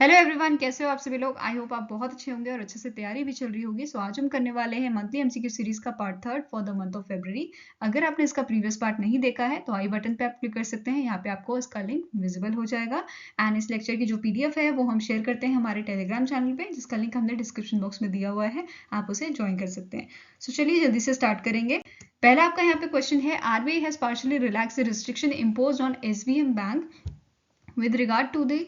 Hello everyone, कैसे हो आप सभी लोग। आई होप आप बहुत अच्छे होंगे और अच्छे से तैयारी भी चल रही होगी। सो आज हम करने वाले हैं मंथली एमसीक्यू सीरीज का part third for the month of February. अगर आपने इसका प्रीवियस पार्ट नहीं देखा है तो आई बटन पे आप क्लिक कर सकते हैं। यहाँ पे आपको इसका लिंक विजिबल हो जाएगा एंड इस लेक्चर की जो पीडीएफ है वो हम शेयर करते हैं हमारे टेलीग्राम चैनल पे, जिसका लिंक हमने डिस्क्रिप्शन बॉक्स में दिया हुआ है, आप उसे ज्वाइन कर सकते हैं। सो चलिए जल्दी से स्टार्ट करेंगे। पहला आपका यहाँ पे क्वेश्चन है, RBI has partially relax the restriction imposed on SBM bank with regard to the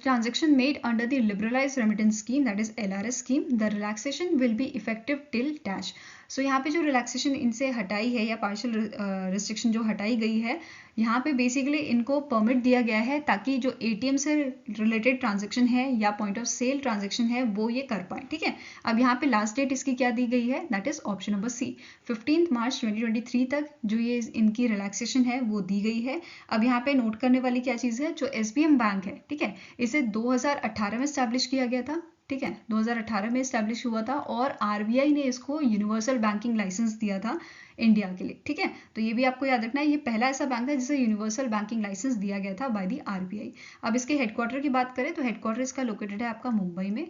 transaction made under the liberalized remittance scheme, that is LRS scheme. The relaxation will be effective till dash. So यहाँ पे जो relaxation इनसे हटाई है या partial restriction जो हटाई गई है, यहाँ पे बेसिकली इनको परमिट दिया गया है ताकि जो एटीएम से रिलेटेड ट्रांजेक्शन है या पॉइंट ऑफ सेल ट्रांजेक्शन है वो ये कर पाए। ठीक है, अब यहाँ पे लास्ट डेट इसकी क्या दी गई है, that is option number C, 15 March 2023 तक जो ये इनकी रिलैक्सेशन है वो दी गई है। अब यहाँ पे नोट करने वाली क्या चीज़ है, जो एसबीएम बैंक है, ठीक है, इसे 2018 में स्टैब्लिश किया गया था। ठीक है, 2018 में स्टैब्लिश हुआ था और आरबीआई ने इसको यूनिवर्सल बैंकिंग लाइसेंस दिया था इंडिया के लिए। ठीक है, तो ये भी आपको याद रखना है, ये पहला ऐसा बैंक था जिसे यूनिवर्सल बैंकिंग लाइसेंस दिया गया था बाय द आरबीआई। अब इसके हेडक्वार्टर की बात करें तो हेडक्वार्टर इसका लोकेटेड है आपका मुंबई में।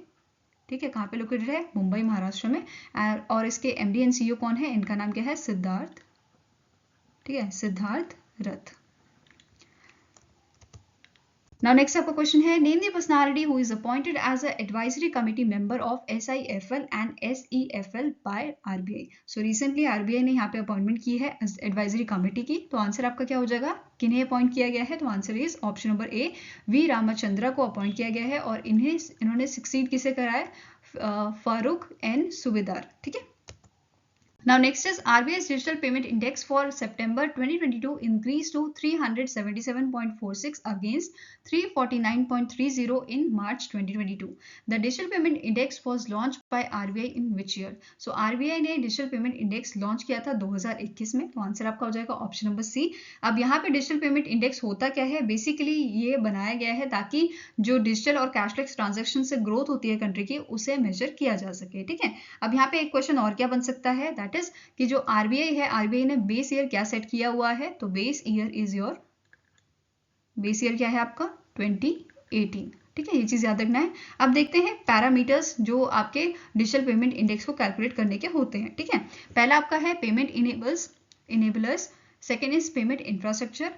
ठीक है, कहाँ पे लोकेटेड है, मुंबई महाराष्ट्र में। और इसके एमडी एंड सीईओ कौन है, इनका नाम क्या है, सिद्धार्थ। ठीक है, सिद्धार्थ रथ। Now next आपका क्वेश्चन है, name the personality who is appointed as a advisory committee member of SIFL and SEFL by RBI. So recently RBI ने यहाँ पे अपॉइंटमेंट की है एडवाइजरी कमेटी की। तो आंसर आपका क्या हो जाएगा, किन्हें अपॉइंट किया गया है, तो answer is option number A, V Ramachandra को अपॉइंट किया गया है और इन्होंने सक्सीड किसे कराया, फारूक एन सुबेदार। ठीक है, now next is RBI's digital payment index for September 2022 increased to 377.46 against 349.30 in March 2022. The digital payment index was launched by RBI in which year? So RBI ने digital payment index launch किया था 2021 में। तो answer आपका हो जाएगा option number सी। अब यहाँ पे डिजिटल पेमेंट इंडेक्स होता क्या है, बेसिकली ये बनाया गया है ताकि जो डिजिटल और कैशलेस ट्रांजेक्शन से ग्रोथ होती है कंट्री की, उसे मेजर किया जा सके। ठीक है, अब यहाँ पे एक क्वेश्चन और क्या बन सकता है, दैट इज कि जो आरबीआई है, आरबीआई ने बेस ईयर क्या सेट किया हुआ है, तो base year is your, base year क्या है आपका 2018। ठीक है, ये चीज याद रखना है। अब देखते हैं पैरामीटर्स जो आपके डिजिटल पेमेंट इंडेक्स को कैलकुलेट करने के होते हैं। ठीक है, पहला आपका है payment enablers, second is payment infrastructure,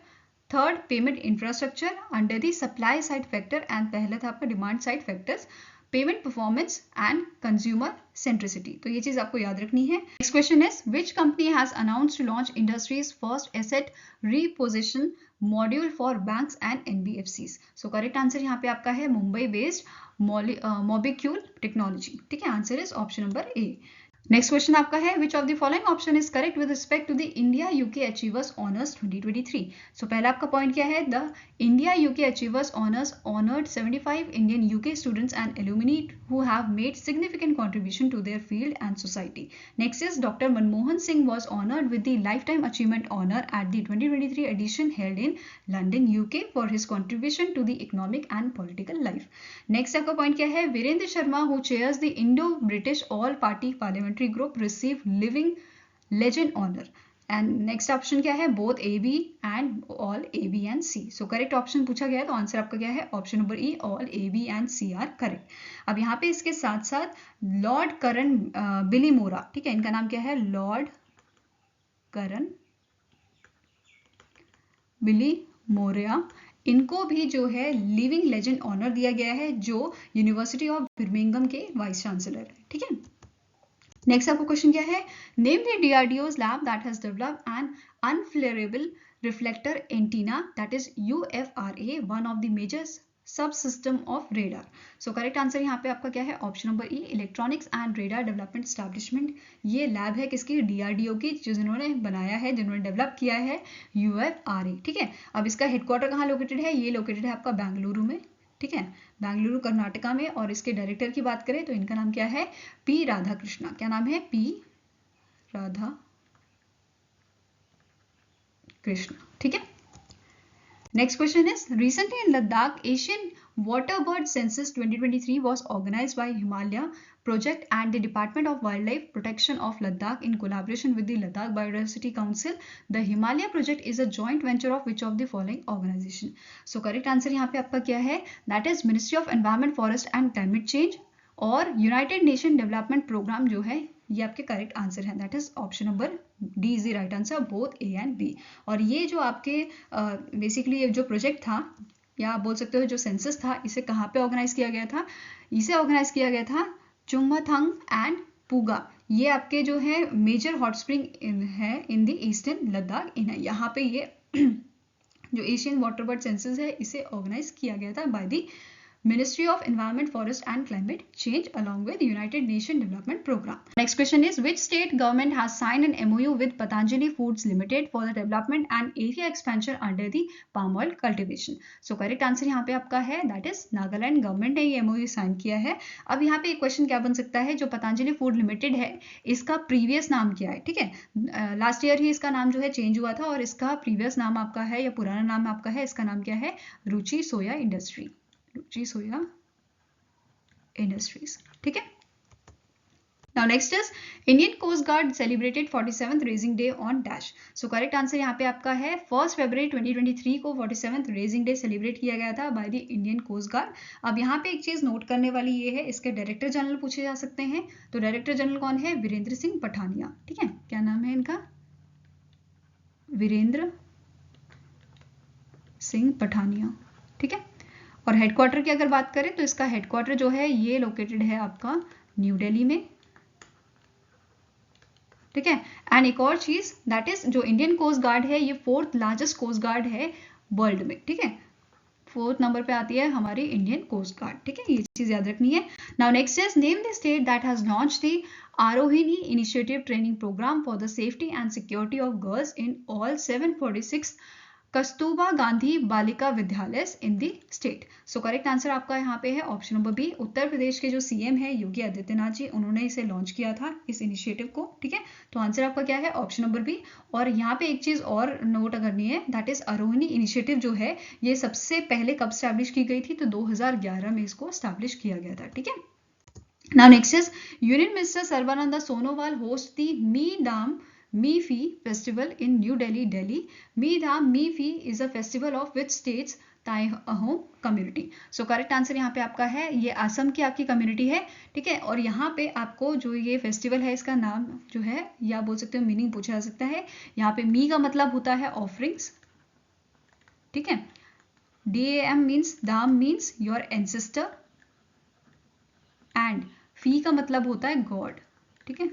third payment infrastructure under the supply side factor and पहला था आपका demand side factors, payment performance and consumer centricity. तो ये चीज आपको याद रखनी है। Next question is, which company has announced to launch industry's first asset reposition module for banks and NBFCs? So correct answer यहाँ पे आपका है मुंबई बेस्ड मोबिक्यूल टेक्नोलॉजी। ठीक है, answer is option number A. Next question आपका है, which of the following option is correct with respect to the India UK achievers honours 2023? So पहला आपका पॉइंट क्या है, the India UK achievers honours honoured 75 Indian UK students and alumni who have made significant contribution to their field and society. Next is Dr. Manmohan Singh was honored with the Lifetime Achievement Honor at the 2023 edition held in London, UK for his contribution to the economic and political life. Next आपका point क्या है, Virendra Sharma who chairs the Indo-British All-Party Parliamentary Group received Living Legend Honor. And next option क्या है, both A B and all A B and C. So correct option पूछा गया है तो answer आपका क्या है, option number E, all A B and C are correct. अब यहाँ पे इसके साथ साथ लॉर्ड करन बिलीमोरा, ठीक है, इनका नाम क्या है, लॉर्ड करन बिलीमोरा, इनको भी जो है लिविंग लेजेंड ऑनर दिया गया है, जो यूनिवर्सिटी ऑफ बर्मिंघम के वाइस चांसलर है। ठीक है, नेक्स्ट आपको क्वेश्चन क्या है, name the DRDO's lab that has developed an inflatable reflector antenna that is UFRA, one of the major sub system of radar. So correct answer यहाँ पे आपका क्या है, option number E, electronics and radar development establishment. ये lab है किसकी, DRDO की, जिन्होंने बनाया है, जिन्होंने डेवलप किया है यूएफआरए। ठीक है, अब इसका हेडक्वार्टर कहाँ लोकेटेड है, ये लोकेटेड है आपका बेंगलुरु में। ठीक है, बेंगलुरु कर्नाटका में। और इसके डायरेक्टर की बात करें तो इनका नाम क्या है, पी राधाकृष्णा। क्या नाम है, पी राधा कृष्ण। ठीक है, Next question is, recently in Ladakh, Asian Waterbird Census 2023 was organized by Himalaya Project and the Department of Wildlife Protection of Ladakh in collaboration with the Ladakh Biodiversity Council. The Himalaya Project is a joint venture of which of the following organization? So correct answer यहाँ पे आपका क्या है? That is Ministry of Environment, Forest and Climate Change और United Nation Development Programme जो है ये आपके करेक्ट आंसर है, that is option number D is the right answer, both A and B. और ये जो आपके बेसिकली ये जो प्रोजेक्ट था या आप बोल सकते हो जो सेंसस था, इसे कहाँ पे ऑर्गेनाइज किया गया था? इसे ऑर्गेनाइज किया गया था चुंगथांग एंड पुगा, ये आपके जो है मेजर हॉट स्प्रिंग है इन द ईस्टर्न लद्दाख। यहाँ पे ये जो एशियन वाटरबर्ड सेंसस है इसे ऑर्गेनाइज किया गया था by the Ministry of Environment, Forest and Climate Change along with United Nations Development Program. Next question is, which state government has signed an MOU with Patanjali Foods Limited for the development and area expansion under the palm oil cultivation? So correct answer यहाँ पे आपका है, that is Nagaland government ने ये MOU sign किया है। अब यहाँ पे एक क्वेश्चन क्या बन सकता है, जो पतंजलि फूड लिमिटेड है इसका प्रीवियस नाम क्या है? ठीक है, लास्ट ईयर ही इसका नाम जो है चेंज हुआ था और इसका प्रीवियस नाम आपका है या पुराना नाम आपका है, इसका नाम क्या है? Ruchi Soya industry, Ruchi Soya industries. ठीक है, now next is Indian Coast Guard celebrated 47th raising day on dash. So correct answer यहाँ पे आपका है 1 फरवरी 2023 को 47th रेजिंग डे सेलिब्रेट किया गया था by the Indian Coast Guard. अब यहाँ पे एक चीज नोट करने वाली ये है, इसके डायरेक्टर जनरल पूछे जा सकते हैं। तो डायरेक्टर जनरल कौन है? वीरेंद्र सिंह पठानिया। ठीक है, क्या नाम है इनका? वीरेंद्र सिंह पठानिया। ठीक है, और हेडक्वार्टर की अगर बात करें तो इसका हेडक्वार्टर जो है ये लोकेटेड है आपका न्यू दिल्ली में। ठीक है, एंड एक और चीज दैट इज जो इंडियन कोस्ट गार्ड है ये 4th लार्जेस्ट कोस्ट गार्ड है वर्ल्ड में। ठीक है, 4th नंबर पे आती है हमारी इंडियन कोस्ट गार्ड। ठीक है, ये चीज याद रखनी है। Now next is name the state that has launched the Arohini initiative training programme for the safety and security of girls in all 746 Kasturba Gandhi Balika Vidyalaya in the state. So correct answer आपका यहाँ पे है option number B. Uttar Pradesh के जो CM है योगी आदित्यनाथ जी, उन्होंने इसे launch किया था इस इनिशिएटिव को। ठीक है, तो आंसर आपका क्या है? Option number B. और यहाँ पे एक चीज और नोट करनी है, दैट इज आरोहिणी इनिशिएटिव जो है ये सबसे पहले कब स्टैब्लिश की गई थी? तो 2011 में इसको स्टैब्लिश किया गया था। ठीक है, now next is union minister Sarbananda Sonowal host the Me Dam Meefi festival in New Delhi, Delhi. Meedham Meefi is a festival of which states Tai Ahom community. So correct answer यहाँ पे आपका है, ये असम की आपकी कम्युनिटी है। ठीक है, और यहाँ पे आपको जो ये फेस्टिवल है इसका नाम जो है या बोल सकते हो मीनिंग पूछा जा सकता है। यहाँ पे मी का मतलब होता है ऑफरिंग्स। ठीक है, DAM मीन्स दाम means your ancestor and fee का मतलब होता है गॉड। ठीक है,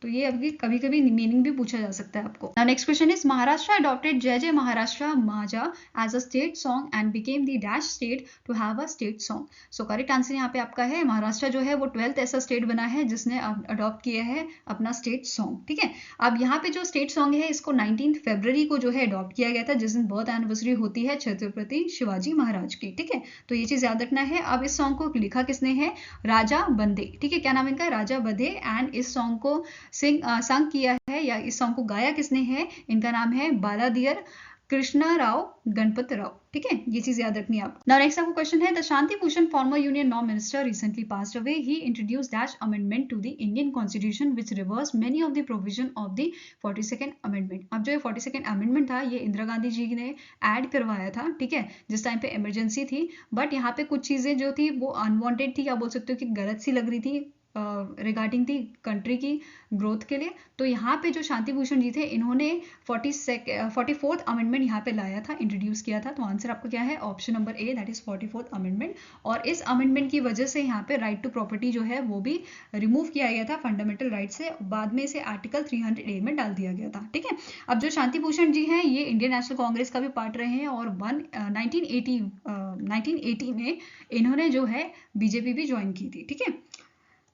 तो ये अभी कभी कभी मीनिंग भी पूछा जा सकता है आपको। Now next question is Maharashtra adopted Jai Jai Maharashtra Majha as a state song and became the dash state to have a state song. So correct answer यहाँ पे आपका है महाराष्ट्र जो है वो 12th ऐसा स्टेट बना है जिसने अडॉप्ट किया है अपना स्टेट सॉन्ग। ठीक है, अब यहाँ पे जो स्टेट सॉन्ग है इसको 19 फरवरी को जो है अडॉप्ट किया गया था, जिस दिन बर्थ एनिवर्सरी होती है छत्रपति शिवाजी महाराज की। ठीक है, तो ये चीज याद रखना है। अब इस सॉन्ग को लिखा किसने है? राजा बंदे। ठीक है, क्या नाम इनका? राजा बंदे। एंड इस सॉन्ग को संग किया है या इस सॉन्ग को गाया किसने है? इनका नाम है बालादियर कृष्णा राव गणपत राव। ठीक है, ये चीज याद रखनी है आप। नाउ नेक्स्ट आपको क्वेश्चन है, the Shanti Bhushan former union law minister recently passed away, he introduced dash amendment to the Indian constitution which reverse many of the provision of the 42nd amendment. अब जो ये 42nd अमेंडमेंट था ये इंदिरा गांधी जी ने add करवाया था। ठीक है, जिस टाइम पे इमरजेंसी थी, बट यहाँ पे कुछ चीजें जो थी वो अनवांटेड थी या बोल सकते हो कि गलत सी लग रही थी रिगार्डिंग दी कंट्री की ग्रोथ के लिए। तो यहाँ पे जो शांति भूषण जी थे इन्होंने 44th अमेंडमेंट यहाँ पे लाया था, इंट्रोड्यूस किया था। तो आंसर आपका क्या है? Option number A, that is 44th amendment. और इस अमेंडमेंट की वजह से यहाँ पे राइट टू प्रॉपर्टी जो है वो भी रिमूव किया गया था फंडामेंटल राइट से, बाद में इसे आर्टिकल 300A में डाल दिया गया था। ठीक है, अब जो शांति भूषण जी हैं ये इंडियन नेशनल कांग्रेस का भी पार्ट रहे हैं और 1980 में इन्होंने जो है बीजेपी भी ज्वाइन की थी। ठीक है,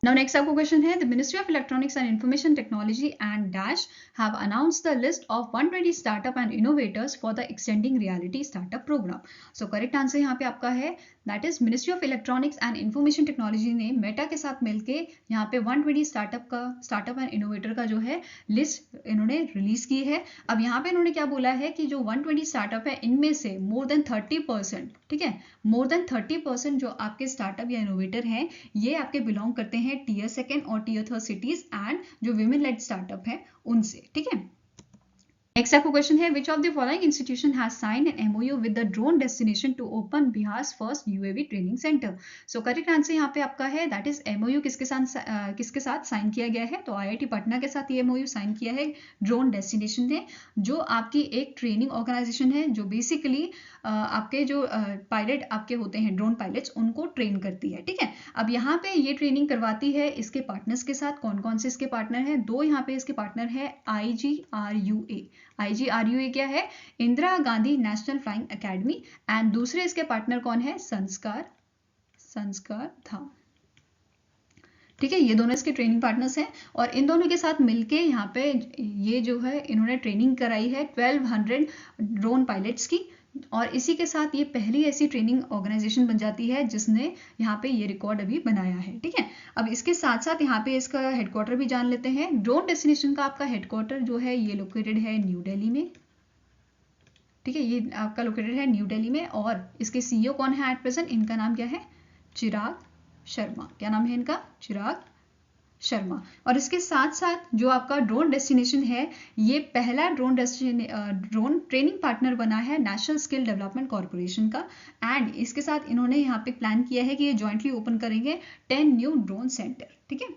Now next आपको क्वेश्चन है, the Ministry of Electronics and Information Technology and Dash have announced the list of 120 startup and innovators for the Extending Reality Startup Program. So correct answer यहाँ पे आपका है that is Ministry of Electronics and Information Technology ने Meta के साथ मिलके यहाँ पे 120 स्टार्टअप एंड इनोवेटर का जो है लिस्ट इन्होंने रिलीज की है। अब यहाँ पे इन्होंने क्या बोला है कि जो 120 स्टार्टअप है इनमें से मोर देन 30%, ठीक है, मोर देन 30% जो आपके स्टार्टअप या इनोवेटर हैं ये आपके बिलोंग करते हैं टीयर 2 और टीयर 3 सिटीज एंड जो विमेन लेड स्टार्टअप है उनसे, ठीक है। नेक्स्ट आपको क्वेश्चन है, which of the following institution has signed an MoU with the drone destination to open Bihar first UAV training centre. So correct answer यहाँ पे आपका है दैट इज एमओयू किसके साथ साइन किया गया है, तो आईआईटी पटना के साथ ये एमओयू साइन किया है ड्रोन डेस्टिनेशन ने, जो आपकी एक ट्रेनिंग ऑर्गेनाइजेशन है जो बेसिकली आपके जो पायलट आपके होते हैं ड्रोन पायलट्स उनको ट्रेन करती है, ठीक है। अब यहाँ पे ये ट्रेनिंग करवाती है इसके पार्टनर्स के साथ, कौन कौन से इसके पार्टनर हैं, दो यहाँ पे इसके पार्टनर है IGRUA। IGRUA क्या है, Indira Gandhi national flying academy, and दूसरे इसके पार्टनर कौन है, संस्कार धाम, ठीक है। ये दोनों इसके ट्रेनिंग पार्टनर्स हैं और इन दोनों के साथ मिलके यहाँ पे ये जो है इन्होंने ट्रेनिंग कराई है 1200 ड्रोन पायलट्स की, और इसी के साथ ये पहली ऐसी ट्रेनिंग ऑर्गेनाइजेशन बन जाती है जिसने यहाँ पे ये रिकॉर्ड अभी बनाया है, ठीक है। अब इसके साथ साथ यहाँ पे इसका हेडक्वार्टर भी जान लेते हैं। ड्रोन डेस्टिनेशन का आपका हेडक्वार्टर जो है ये लोकेटेड है न्यू दिल्ली में, ठीक है, ये आपका लोकेटेड है न्यू दिल्ली में, और इसके सीईओ कौन है एट प्रेजेंट, इनका नाम क्या है, चिराग शर्मा। क्या नाम है इनका, चिराग शर्मा। और इसके साथ साथ जो आपका ड्रोन डेस्टिनेशन है ये पहला ड्रोन ट्रेनिंग पार्टनर बना है नेशनल स्किल डेवलपमेंट कॉर्पोरेशन का, एंड इसके साथ इन्होंने यहाँ पे प्लान किया है कि ये जॉइंटली ओपन करेंगे 10 न्यू ड्रोन सेंटर, ठीक है।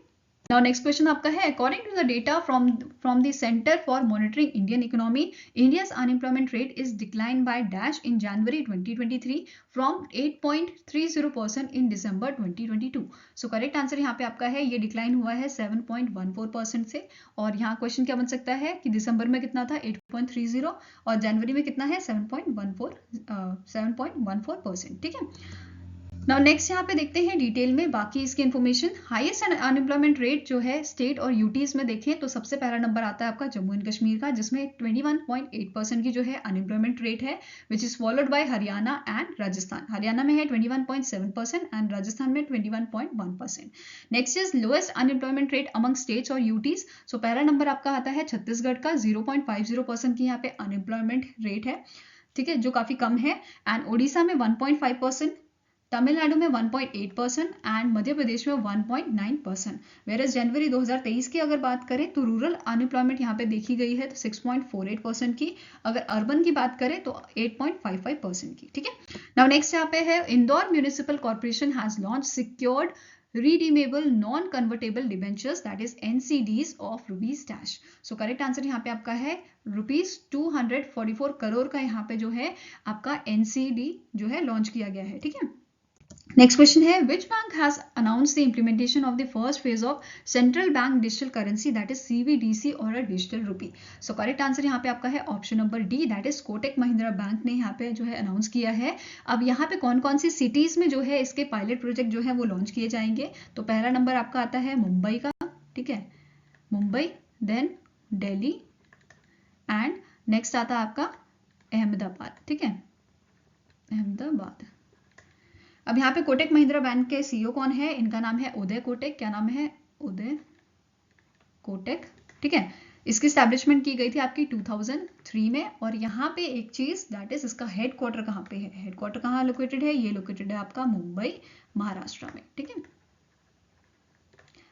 Now next question आपका है, according to the data from the Center for Monitoring Indian Economy, India's unemployment rate is declined by dash in January 2023 from 8.30% in December 2022. So correct answer यहाँ पे आपका है ये decline हुआ है 7.14% से, और यहाँ क्वेश्चन क्या बन सकता है कि दिसंबर में कितना था 8.30 और जनवरी में कितना है 7.14%, ठीक है। नाउ नेक्स्ट यहाँ पे देखते हैं डिटेल में बाकी इसकी इन्फॉर्मेशन। हाईएस्ट अनएम्प्लॉयमेंट रेट जो है स्टेट और यूटीज में देखें तो सबसे पहला नंबर आता है आपका जम्मू एंड कश्मीर का, जिसमें 21.8% की जो है अनएम्प्लॉयमेंट रेट है, विच is followed bye Haryana and Rajasthan. Haryana में है 21.7% एंड राजस्थान में 21.1%। Next is lowest unemployment rate among states और यूटीज। सो पहला नंबर आपका आता है छत्तीसगढ़ का, 0.50% की यहाँ पे अनएम्प्लॉयमेंट रेट है, ठीक है, जो काफी कम है, एंड ओडिशा में 1.5%, तमिलनाडु में 1.8% एंड मध्य प्रदेश में 1.9%। वेरस जनवरी 2023 की अगर बात करें तो रूरल अनएम्प्लॉयमेंट यहाँ पे देखी गई है तो 6.48% की, अगर अर्बन की बात करें तो 8.55% की, ठीक है। नाउ नेक्स्ट यहाँ पे है, Indore municipal corporation has launch secured redeemable non-convertible debentures that is NCDs of rupees dash. So correct answer यहाँ पे आपका है rupees 244 करोड़ का यहाँ पे जो है आपका NCD जो है लॉन्च किया गया है, ठीक है। नेक्स्ट क्वेश्चन है, which bank has announced the implementation of the first phase of central bank digital currency that is CBDC और a digital rupee. So correct answer यहाँ पे आपका है option number D, that is Kotak Mahindra bank ने यहाँ पे जो है अनाउंस किया है। अब यहाँ पे कौन कौन सी सिटीज में जो है इसके पायलट प्रोजेक्ट जो है वो लॉन्च किए जाएंगे, तो पहला नंबर आपका आता है मुंबई का, ठीक है, Mumbai, then Delhi, and next आता है आपका अहमदाबाद, ठीक है, अहमदाबाद। अब यहाँ पे कोटक महिंद्रा बैंक के सीईओ कौन है, इनका नाम है उदय कोटक। क्या नाम है, उदय कोटक, ठीक है। इसकी स्टैब्लिशमेंट की गई थी आपकी 2003 में, और यहाँ पे एक चीज दैट इज इसका हेडक्वार्टर कहाँ पे है, हेडक्वार्टर कहाँ लोकेटेड है, ये लोकेटेड है आपका मुंबई महाराष्ट्र में, ठीक है।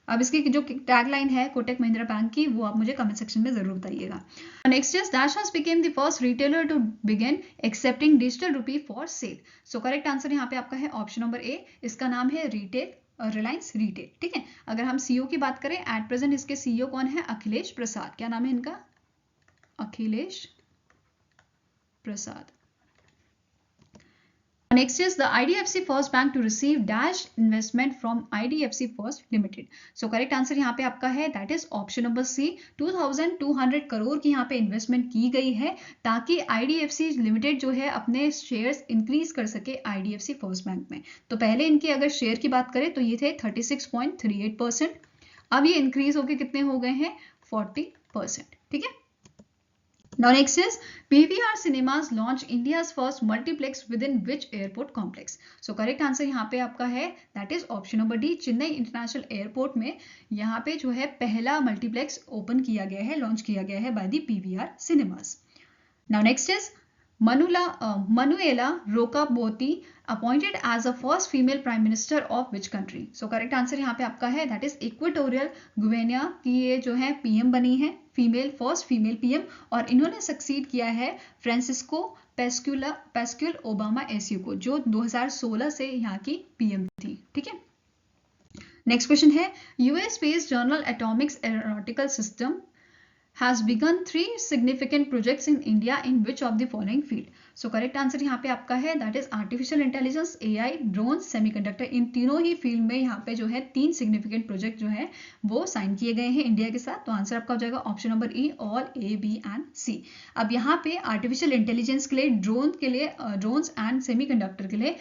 अब इसकी जो टैगलाइन है कोटक महिंद्रा बैंक की वो आप मुझे कमेंट सेक्शन में जरूर बताइएगा। Next is Dash has became the first retailer to begin accepting digital rupee for sale. So correct answer यहाँ पे आपका है ऑप्शन नंबर ए, इसका नाम है रिलायंस रिटेल, ठीक है। अगर हम सीईओ की बात करें एट प्रेजेंट इसके सीईओ कौन है, अखिलेश प्रसाद। क्या नाम है इनका, Akhilesh Prasad. Next is the IDFC First Bank to receive dash investment from IDFC First Limited. So correct answer यहाँ पे आपका है that is option number C. 2200 crore की यहाँ पे इन्वेस्टमेंट की गई है ताकि IDFC लिमिटेड जो है अपने शेयर्स इंक्रीज कर सके IDFC फर्स्ट बैंक में। तो पहले इनके अगर शेयर की बात करें तो ये थे 36.38%, अब ये इंक्रीज होके कितने हो गए हैं 40%। ठीक है। Now next is PVR Cinemas launch India's first multiplex within which airport complex? So correct answer यहाँ पे आपका है that is option number D. Chennai international airport में यहाँ पे जो है पहला मल्टीप्लेक्स ओपन किया गया है, लॉन्च किया गया है by the PVR Cinemas. Now next is Manuela Rocaboti appointed as the first female prime minister of which country? So correct answer यहाँ पे आपका है that is इक्वेटोरियल गुइनिया की ये जो है पीएम बनी है, फर्स्ट फीमेल पीएम, और इन्होंने सक्सीड किया है फ्रांसिस्को पैस्क्यूल ओबामा एसयू को, जो 2016 से यहाँ की पीएम थी। ठीक है। नेक्स्ट क्वेश्चन है US based journal Atomics aeronautical system has begun 3 significant projects in India in which of the following field? So correct answer यहाँ पे आपका है that is artificial intelligence, AI, drones, semiconductor। इन तीनों ही field में यहाँ पे जो है 3 significant प्रोजेक्ट जो है वो साइन किए गए हैं इंडिया के साथ। तो आंसर आपका हो जाएगा option number E, all A, B and C। अब यहाँ पे आर्टिफिशियल इंटेलिजेंस के लिए, ड्रोन्स एंड सेमीकंडक्टर के लिए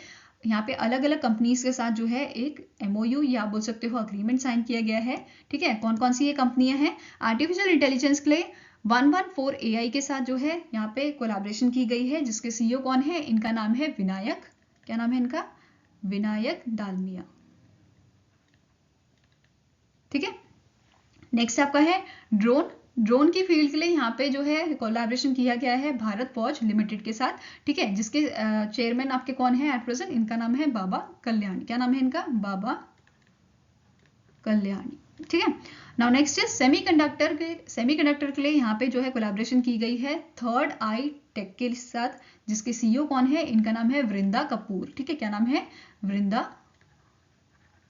यहाँ पे अलग अलग कंपनीज के साथ जो है एक MOU या बोल सकते हो अग्रीमेंट साइन किया गया है। ठीक है। कौन कौन सी ये कंपनियां हैं? आर्टिफिशियल इंटेलिजेंस के लिए 114 AI के साथ जो है यहाँ पे कोलैबोरेशन की गई है, जिसके CEO कौन है? इनका नाम है विनायक, क्या नाम है इनका? विनायक डालमिया। ठीक है। नेक्स्ट आपका है ड्रोन की फील्ड के लिए यहाँ पे जो है कोलैबोरेशन किया गया है भारत फौज लिमिटेड के साथ। ठीक है। जिसके चेयरमैन आपके कौन है एट प्रेजेंट? इनका नाम है बाबा कल्याणी। क्या नाम है इनका? बाबा कल्याणी। ठीक है। नाउ नेक्स्ट है सेमीकंडक्टर के लिए यहाँ पे जो है कोलैबोरेशन की गई है थर्ड आई टेक के साथ, जिसके CEO कौन है? इनका नाम है वृंदा कपूर। ठीक है। क्या नाम है? वृंदा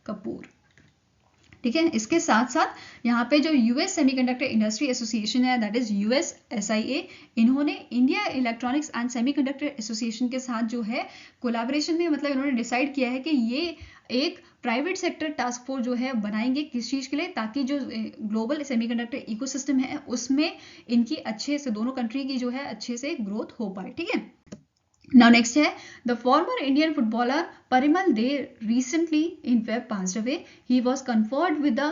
कपूर। ठीक है। इसके साथ साथ यहाँ पे जो यूएस सेमीकंडक्टर इंडस्ट्री एसोसिएशन है दैट इज USSIA, इन्होंने India electronics and semiconductor association के साथ जो है कोलैबोरेशन में, मतलब इन्होंने डिसाइड किया है कि ये एक प्राइवेट सेक्टर टास्क फोर्स जो है बनाएंगे किस चीज के लिए, ताकि जो ग्लोबल सेमीकंडक्टर इकोसिस्टम है उसमें इनकी अच्छे से, दोनों कंट्री की जो है अच्छे से ग्रोथ हो पाए। ठीक है। Now next है the former Indian footballer Parimal Dey recently in Feb passed away. He was conferred with the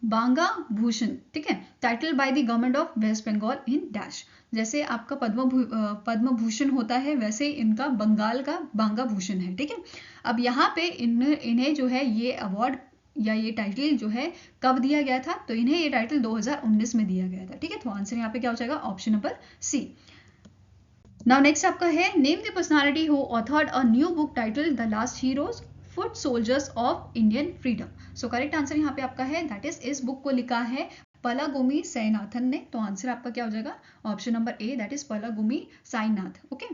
Banga Bhushan, ठीक है, titled by the government of West Bengal in dash। जैसे आपका पद्म भूषण होता है वैसे इनका बंगाल का बांगा भूषण है। ठीक है। अब यहाँ पे इन्हें जो है ये अवार्ड या ये टाइटल जो है कब दिया गया था? तो इन्हें ये टाइटल 2019 में दिया गया था। ठीक है। तो आंसर यहाँ पे क्या हो जाएगा? Option number C। Now next आपका है name the personality who authored a new book titled The Last Heroes, Foot Soldiers of Indian Freedom। So correct answer यहाँ पे आपका है that is इस बुक को लिखा है पलागुमी साईनाथन ने। तो आंसर आपका क्या हो जाएगा? Option number A, that is Palagummi Sainath. Okay.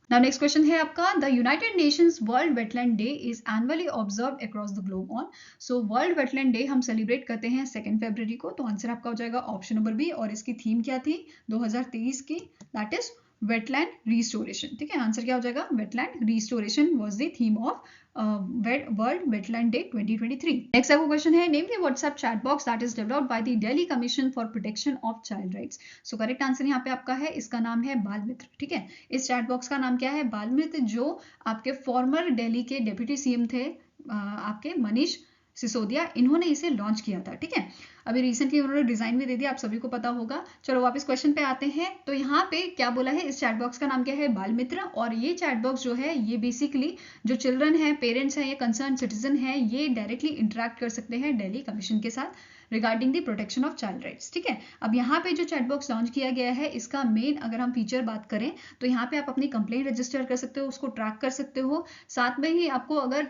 Now next question है आपका the United Nations World Wetland Day is annually observed across the globe on। So World Wetland Day हम सेलिब्रेट करते हैं 2 फरवरी को। तो आंसर आपका हो जाएगा ऑप्शन नंबर B, और इसकी थीम क्या थी 2023 की? That is wetland restoration. ठीक है। आंसर क्या हो जाएगा? Wetland restoration was the theme of world wetland day 2023। Next आपका क्वेश्चन है name the WhatsApp chat box that is developed by the Delhi commission for protection of child rights. So correct answer यहाँ पे आपका है, इसका नाम है बाल मित्र। ठीक है। इस चैट बॉक्स का नाम क्या है? बाल मित्र, जो आपके फॉर्मर दिल्ली के डिप्टी CM थे आपके मनीष सिसोदिया, इन्होंने इसे लॉन्च किया था। ठीक है। अभी रिसेंटली उन्होंने डिजाइन भी दे दिया, आप सभी को पता होगा। चलो वापस क्वेश्चन पे आते हैं। तो यहाँ पे क्या बोला है? इस चैट बॉक्स का नाम क्या है? बाल मित्र। और ये चैट बॉक्स जो है ये बेसिकली जो चिल्ड्रन है, पेरेंट्स हैं या कंसर्न सिटीजन है, ये डायरेक्टली इंटरेक्ट कर सकते हैं दिल्ली कमीशन के साथ regarding the protection of child rights. ठीक है। अब यहाँ पे जो चैट बॉक्स लॉन्च किया गया है, इसका मेन अगर हम फीचर बात करें तो यहाँ पे आप अपनी कंप्लेंट रजिस्टर कर सकते हो, उसको ट्रैक कर सकते हो। साथ में ही आपको अगर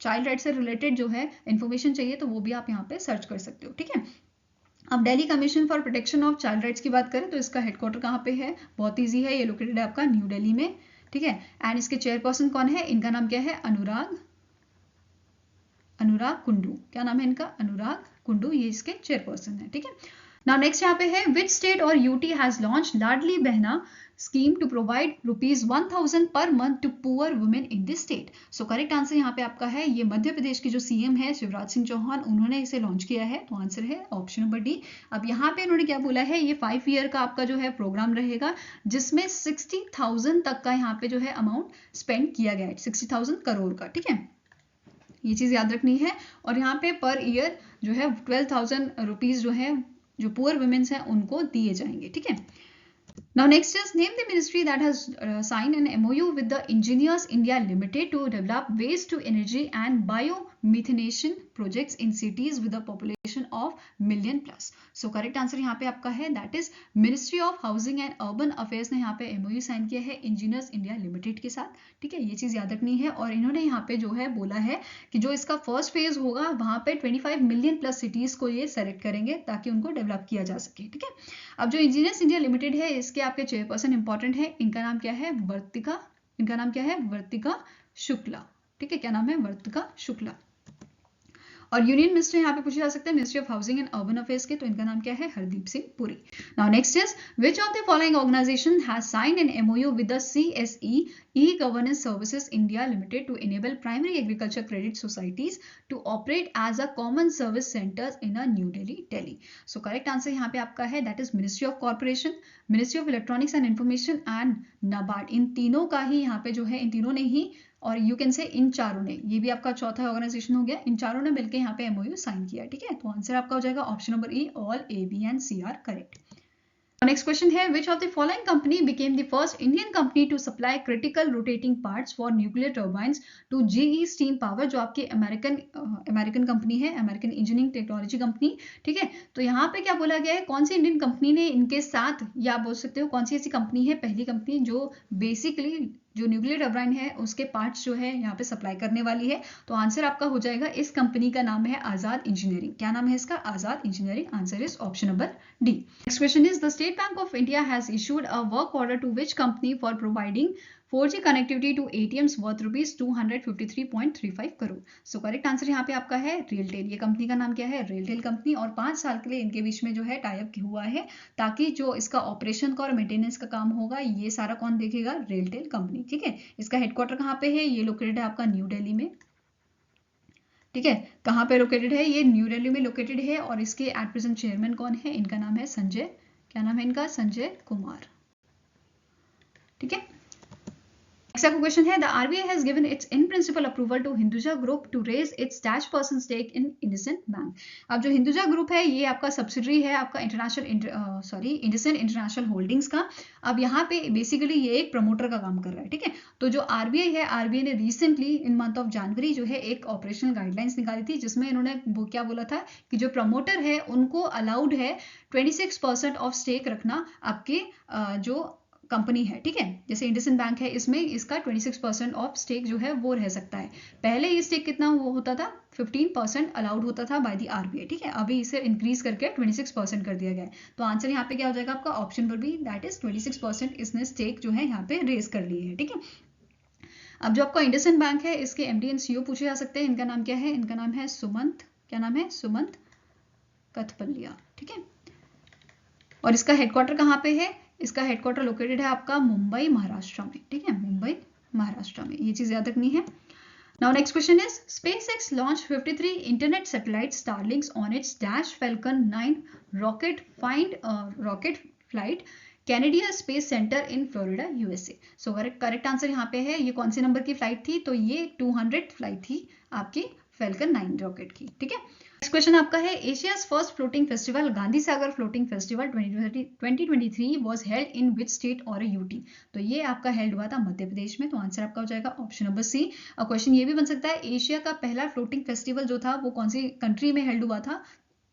चाइल्ड राइट से रिलेटेड जो है इंफॉर्मेशन चाहिए तो वो भी आप यहाँ पे सर्च कर सकते हो। ठीक है। अब Delhi commission for protection of child rights की बात करें तो इसका हेडक्वार्टर कहाँ पे है? बहुत ईजी है, ये लोकेटेड है आपका न्यू दिल्ली में। ठीक है। एंड इसके चेयरपर्सन कौन है? इनका नाम क्या है? अनुराग कुंडू। क्या नाम है इनका? अनुराग कुंडू, ये इसके चेयरपर्सन है। ठीक है। नाउ नेक्स्ट यहाँ पे है विच स्टेट और UT has launch Ladli Behna scheme to provide ₹1000 per month to poor women in this state. So correct answer यहाँ पे आपका है ये मध्य प्रदेश के जो सीएम है शिवराज सिंह चौहान, उन्होंने इसे लॉन्च किया है। तो आंसर है ऑप्शन नंबर डी। अब यहाँ पे उन्होंने क्या बोला है, ये 5 ईयर का आपका जो है प्रोग्राम रहेगा जिसमें 60,000 तक का यहाँ पे जो है अमाउंट स्पेंड किया गया है, 60,000 करोड़ का। ठीक है, ये चीज याद रखनी है। और यहाँ पे पर ईयर जो है 12,000 रुपीज जो है जो पुअर वुमेन्स हैं उनको दिए जाएंगे। ठीक है, now next is name the ministry that has signed an MOU with the Engineers India Limited to develop waste to energy and biomethanation projects in cities with a population of million plus। so correct answer यहाँ पे आपका है that is Ministry of Housing and Urban Affairs ने यहाँ पे MOU sign किया है Engineers India Limited के साथ। ठीक है, ये चीज याद रखनी है। और इन्होंने यहाँ पे जो है बोला है कि जो इसका फर्स्ट फेज होगा वहां पे 25 मिलियन प्लस सिटीज को ये सेलेक्ट करेंगे ताकि उनको डेवलप किया जा सके। ठीक है, अब जो इंजीनियर्स इंडिया लिमिटेड है इसके आपके चेयरपर्सन इंपॉर्टेंट है, इनका नाम क्या है, वर्तिका। इनका नाम क्या है, वर्तिका शुक्ला। ठीक है, क्या नाम है, वर्तिका शुक्ला। और यूनियन मिनिस्टर यहाँ पे पूछे जा सकते हैं ministry of housing and urban affairs के, तो इनका नाम क्या है, Hardeep Singh Puri. Now next is which of the following organisation has signed an MoU with the CSE E-Governance Services India Limited to enable primary agriculture credit societies to operate as a common service centers in a New Delhi, Delhi। So correct answer यहाँ पे आपका है that is Ministry of Corporation, Ministry of Electronics and Information and NABARD। इन तीनों का ही यहाँ पे जो है, इन तीनों ने ही, और यू कैन से इन चारों ने, ये भी आपका चौथा ऑर्गेनाइजेशन हो गया, इन चारों ने मिलकर यहाँ पे एमओयू साइन किया। ठीक है, तो आंसर आपका हो जाएगा option number E, all A, B and C are correct. Next question है which of the following company became the first Indian company to supply critical rotating parts for nuclear turbines to GE steam power, जो आपकी American company है, American engineering technology company. ठीक है, तो यहाँ पे क्या बोला गया है, कौन सी इंडियन कंपनी ने इनके साथ, या बोल सकते हो कौन सी ऐसी कंपनी है, पहली कंपनी जो बेसिकली जो न्यूक्लियर टर्बाइन है उसके पार्ट्स जो है यहाँ पे सप्लाई करने वाली है। तो आंसर आपका हो जाएगा, इस कंपनी का नाम है आजाद इंजीनियरिंग। क्या नाम है इसका, Azad engineering. Answer is option number D. Next question is the state bank of India has issued a work order to which company for providing 4G connectivity to ATMs worth ₹253.35 crore. So correct answer यहाँ पे आपका है रेलटेल। ये company का नाम क्या है, RailTel company. और 5 साल के लिए इनके बीच में जो है टाई अप हुआ है ताकि जो इसका ऑपरेशन का और मेंटेनेंस का काम होगा ये सारा कौन देखेगा, रेलटेल कंपनी। ठीक है, इसका हेडक्वार्टर कहाँ पे है, ये लोकेटेड है आपका न्यू दिल्ली में। ठीक है, कहाँ पे लोकेटेड है, ये न्यू दिल्ली में लोकेटेड है। और इसके एट प्रेजेंट चेयरमैन कौन है, इनका नाम है संजय, क्या नाम है इनका, संजय कुमार। ठीक है, नेक्स्ट आपका क्वेश्चन है the RBI has given its in principle approval to Hinduja Group to raise its %% stake in IndusInd Bank। अब जो हिंदुजा ग्रुप है ये आपका सब्सिडरी है आपका IndusInd इंटरनेशनल होल्डिंग्स का। अब यहाँ पे बेसिकली ये एक प्रमोटर का काम कर रहा है। ठीक है, तो जो RBI है, RBI ने recently in month of January जो है एक ऑपरेशनल गाइडलाइंस निकाली थी जिसमें इन्होंने वो क्या बोला था कि जो प्रमोटर है उनको अलाउड है 26% ऑफ स्टेक रखना आपके जो कंपनी है। ठीक है, जैसे इंडसइंड बैंक है इसमें इसका 26% ऑफ स्टेक जो है वो रह सकता है। पहले ये स्टेक कितना वो होता था, 15% अलाउड होता था बाय द RBI। ठीक है, अभी इसे इंक्रीज करके 26% कर दिया गया है। तो आंसर यहाँ पे क्या हो जाएगा आपका ऑप्शन पर भी, दैट इज 26% इसने स्टेक जो है यहाँ पे रेज कर ली है। ठीक है, अब जो आपका इंडसइंड बैंक है इसके MD एंड CEO पूछे जा सकते हैं। इनका नाम क्या है, इनका नाम है सुमंत, क्या नाम है, सुमंत कथपलिया। ठीक है, और इसका हेडक्वार्टर कहाँ पे है, इसका हेडक्वार्टर लोकेटेड है आपका मुंबई महाराष्ट्र में। ठीक है, मुंबई महाराष्ट्र में, ये चीज याद रखनी है। Now next question is SpaceX launched 53 internet satellite Starlinks on its Dash Falcon 9 rocket flight Kennedy space center in Florida USA। So correct answer यहाँ पे है, ये कौन से नंबर की फ्लाइट थी, तो ये 200 फ्लाइट थी आपकी Falcon 9 रॉकेट की। ठीक है, नेक्स्ट क्वेश्चन आपका है Asia's first floating festival Gandhi Sagar floating festival 2023 was held in which state और UT। तो ये आपका हेल्ड हुआ था मध्य प्रदेश में। तो आंसर आपका हो जाएगा ऑप्शन नंबर C। और क्वेश्चन ये भी बन सकता है एशिया का पहला फ्लोटिंग फेस्टिवल जो था वो कौन सी कंट्री में हेल्ड हुआ था,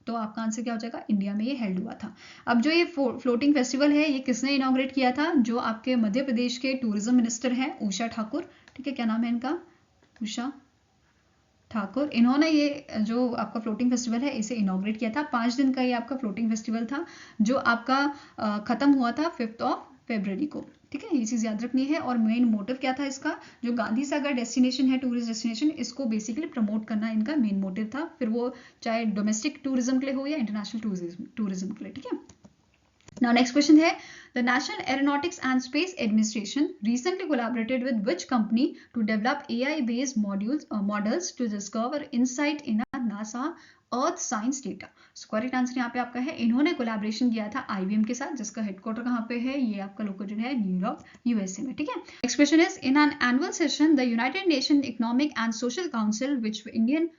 तो आपका आंसर क्या हो जाएगा, इंडिया में ये हेल्ड हुआ था। अब जो ये फ्लोटिंग फेस्टिवल है ये किसने इनॉग्रेट किया था, जो आपके मध्य प्रदेश के टूरिज्म मिनिस्टर हैं उषा ठाकुर। ठीक है, क्या नाम है इनका, उषा ठाकुर। इन्होंने ये जो आपका फ्लोटिंग फेस्टिवल है इसे इनॉग्रेट किया था। 5 दिन का ये आपका फ्लोटिंग फेस्टिवल था जो आपका खत्म हुआ था 5 फरवरी को। ठीक है, ये चीज़ याद रखनी है। और मेन मोटिव क्या था इसका, जो गांधी सागर डेस्टिनेशन है, टूरिस्ट डेस्टिनेशन, इसको बेसिकली प्रमोट करना इनका मेन मोटिव था, फिर वो चाहे डोमेस्टिक टूरिज्म के लिए हो या इंटरनेशनल टूरिज्म के लिए। ठीक है, now next question है, the National Aeronautics and Space Administration recently collaborated with which company to develop AI based models to discover insight in a NASA earth science data. So correct answer यहाँ पे आपका है, इन्होंने collaboration किया था IBM के साथ, जिसका हेडक्वार्टर कहाँ पे है, ये आपका लोकेटेड है न्यूयॉर्क USA में। ठीक है, next question is, in an annual session the United nation economic and social council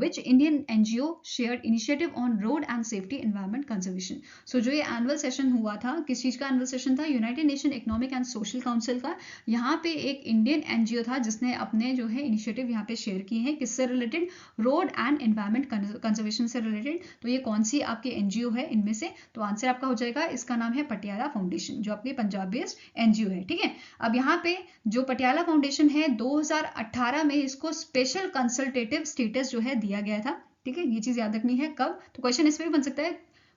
which Indian NGO shared initiative on road and safety environment conservation। So जो ये एनुअल सेशन हुआ था, किस चीज का एनुअल सेशन था, United nation economic and social council का। यहाँ पे एक इंडियन NGO था जिसने अपने जो है इनिशिएटिव यहाँ पे शेयर किए हैं, किससे related, road and environment conservation से रिलेटेड। तो ये कौन सी आपकी NGO है इनमें से, तो आंसर आपका हो जाएगा, इसका नाम है पटियाला फाउंडेशन, जो आपकी पंजाब बेस्ड NGO है। ठीक है, अब यहाँ पे जो पटियाला फाउंडेशन है 2018 में इसको स्पेशल कंसल्टेटिव स्टेटस जो है दिया गया था। ठीक है, ये चीज याद रखनी है। कब, तो क्वेश्चन इसमें भी बन सकता है,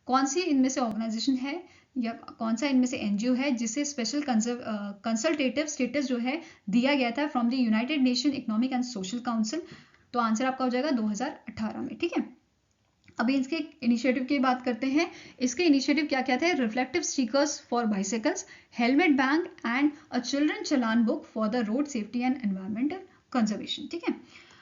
कौन सी इनमें से ऑर्गेनाइजेशन है या कौन सा इनमें से NGO है जिसे स्पेशल कंसल्टेटिव स्टेटस जो है दिया गया था from the United nation economic and social council. तो आंसर आपका हो जाएगा 2018 में। ठीक है, अभी इसके इनिशिएटिव की बात करते हैं। इसके इनिशिएटिव क्या क्या थे, reflective stickers for bicycles, helmet bank and a children challan book for the road safety and environmental conservation. ठीक है,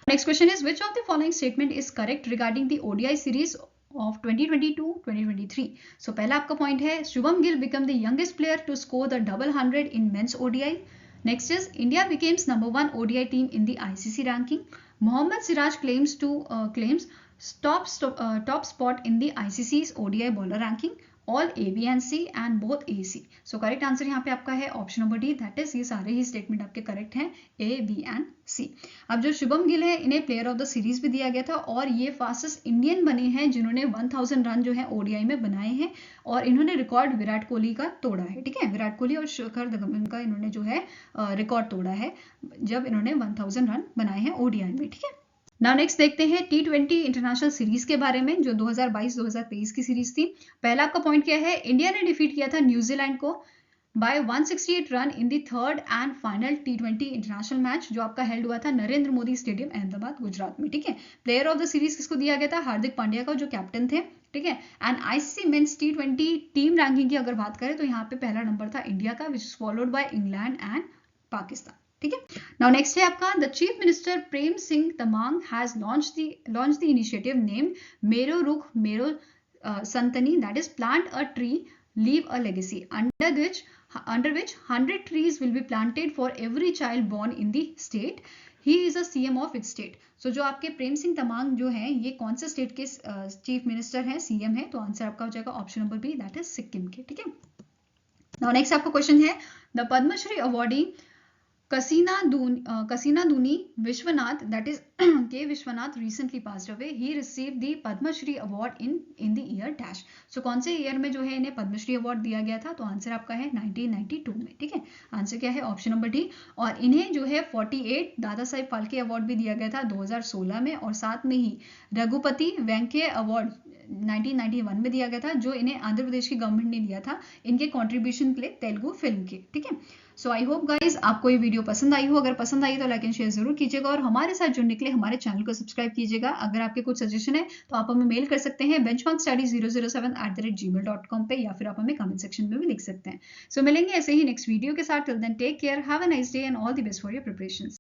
next question is, which of the following statement is correct regarding the ODI series of 2022-2023। So पहला आपका point है, Shubham Gill become the youngest player to score the double 100 in men's ODI। Next is, India becomes #1 ODI team in the ICC ranking। Mohammad Siraj claims top spot in the ICC's ODI bowler ranking। All A, B and C and both A, C। So correct answer यहाँ पे आपका है option number D, that is, ये सारे ही statement आपके correct हैं, A, B and C। अब जो शुभम गिल है, इन्हें प्लेयर ऑफ द सीरीज भी दिया गया था, और ये फास्टेस्ट इंडियन बने हैं जिन्होंने 1000 रन जो है ODI में बनाए हैं, और इन्होंने रिकॉर्ड विराट कोहली का तोड़ा है। ठीक है, विराट कोहली और शिखर धवन का इन्होंने जो है रिकॉर्ड तोड़ा है जब इन्होंने 1000 रन बनाए हैं ODI में। ठीक है, नाउ नेक्स्ट देखते हैं T20 इंटरनेशनल सीरीज के बारे में, जो 2022-2023 की सीरीज थी। पहला आपका पॉइंट क्या है, इंडिया ने डिफीट किया था न्यूजीलैंड को by 168 run in the third and final T20 international match, जो आपका हेल्ड हुआ था नरेंद्र मोदी स्टेडियम अहमदाबाद गुजरात में। ठीक है, प्लेयर ऑफ द सीरीज किसको दिया गया था, हार्दिक पांड्या को, जो कैप्टन थे। ठीक है, and ICC men's T20 team ranking की अगर बात करें तो यहाँ पे पहला नंबर था इंडिया का, which is followed by England and Pakistan. ठीक है, नाउ नेक्स्ट है आपका, the chief minister Prem Singh Tamang has launch the initiative name Mero Rukh Mero Santani, that is plant a tree leave a legacy, under which 100 trees will be planted for every child born in the state। He is a CM of its state। So जो आपके प्रेम सिंह तमांग जो हैं, ये कौन से state के chief minister हैं, CM है, तो आंसर आपका हो जाएगा option number B, that is Sikkim के। ठीक है, नाउ नेक्स्ट आपका क्वेश्चन है, the Padmashri awardee Kasina Duni Vishwanath, that is K Vishwanath, recently passed away। He received the Padma Shri Award in the year dash। So कौन से year में जो है इन्हें पद्मश्री अवार्ड दिया गया था, तो आंसर आपका है 1992 में। ठीक है, आंसर क्या है, ऑप्शन नंबर डी। और इन्हें जो है 48 दादा साहेब फाल्के अवार्ड भी दिया गया था 2016 में, और साथ में ही रघुपति वेंकैया अवार्ड 1991 में दिया गया था, जो इन्हें आंध्र प्रदेश की गवर्नमेंट ने दिया था इनके कॉन्ट्रीब्यूशन के लिए तेलुगु फिल्म के। ठीक है, सो आई होप गाइज आपको ये वीडियो पसंद आई हो। अगर पसंद आई तो लाइक एंड शेयर जरूर कीजिएगा, और हमारे साथ जुड़ने के लिए हमारे चैनल को सब्सक्राइब कीजिएगा। अगर आपके कुछ सजेशन है तो आप हमें मेल कर सकते हैं benchmarkstudy007@gmail.com पे, या फिर आप हमें कमेंट सेक्शन में भी लिख सकते हैं। सो मिलेंगे ऐसे ही नेक्स्ट वीडियो के साथ। Till then take care, have a nice day and all the best for your preparations.